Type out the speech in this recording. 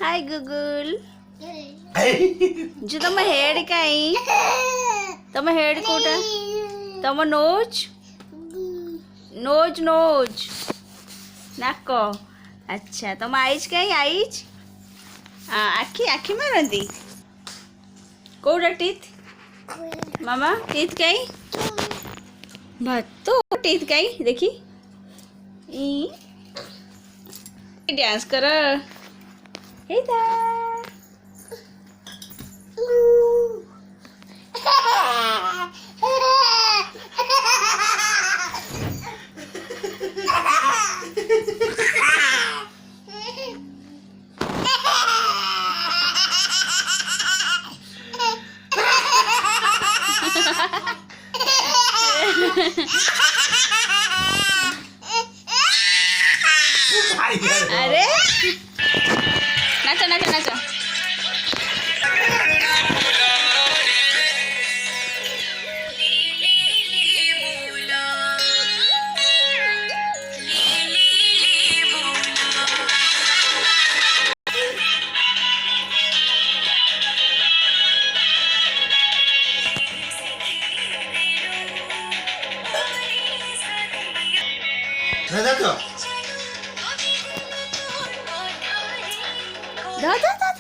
हाय गुगुल जो तुम हेड कहीं तुम हेड कोटा तुम नोज नोज नोज नाक अच्छा तुम आईज कहीं आईज आखि आखि मारती कोटा टीथ मामा टीथ कहीं भात टीथ कहीं देखी डांस कर अरे नाचो नाचो नाचो दा दा दा